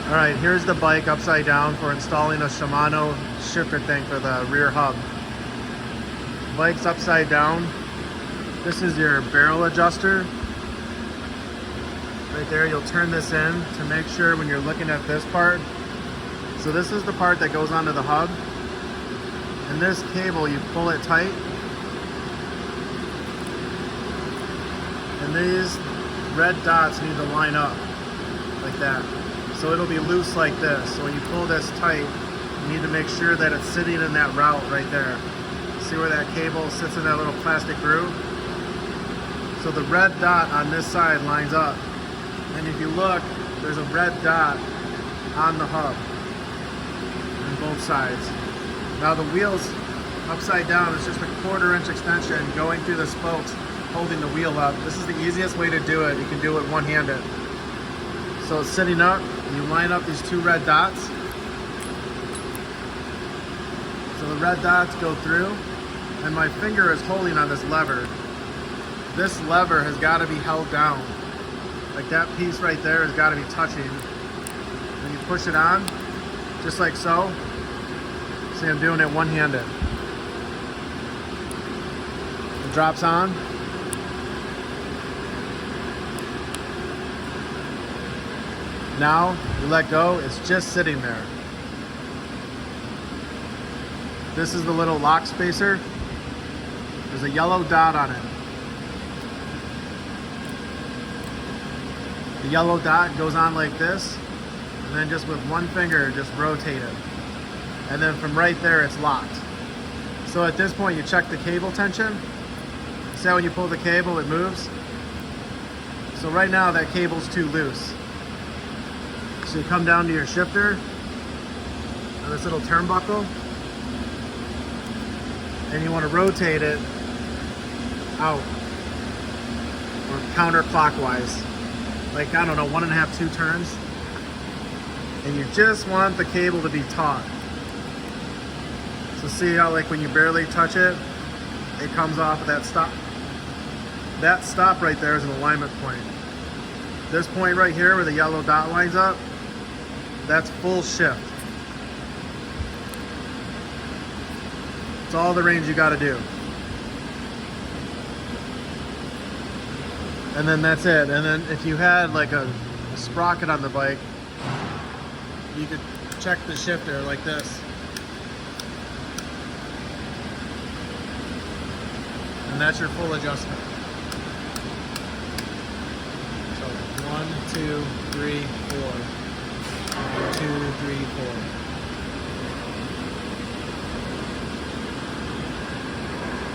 All right, here's the bike upside down for installing a Shimano shifter thing for the rear hub. Bike's upside down. This is your barrel adjuster. Right there, you'll turn this in to make sure when you're looking at this part. So this is the part that goes onto the hub. And this cable, you pull it tight. And these red dots need to line up like that. So it'll be loose like this. So when you pull this tight, you need to make sure that it's sitting in that route right there. See where that cable sits in that little plastic groove? So the red dot on this side lines up. And if you look, there's a red dot on the hub on both sides. Now the wheel's upside down. It's just a 1/4 inch extension going through the spokes, holding the wheel up. This is the easiest way to do it. You can do it one-handed. So it's sitting up, you line up these 2 red dots. So the red dots go through, and my finger is holding on this lever. This lever has got to be held down. Like that piece right there has got to be touching. When you push it on, just like so. See, I'm doing it one-handed. It drops on. Now, you let go, it's just sitting there. This is the little lock spacer. There's a yellow dot on it. The yellow dot goes on like this, and then just with one finger, just rotate it. And then from right there, it's locked. So at this point, you check the cable tension. See how when you pull the cable, it moves? So right now, that cable's too loose. So you come down to your shifter, and this little turnbuckle, and you want to rotate it out, or counterclockwise. Like, I don't know, 1.5, 2 turns. And you just want the cable to be taut. So see how, like, when you barely touch it, it comes off of that stop. That stop right there is an alignment point. This point right here where the yellow dot lines up, that's full shift. It's all the range you got to do. And then that's it. And then if you had like a sprocket on the bike, you could check the shifter like this. And that's your full adjustment. So 1, 2, 3, 4. 1, 2, 3,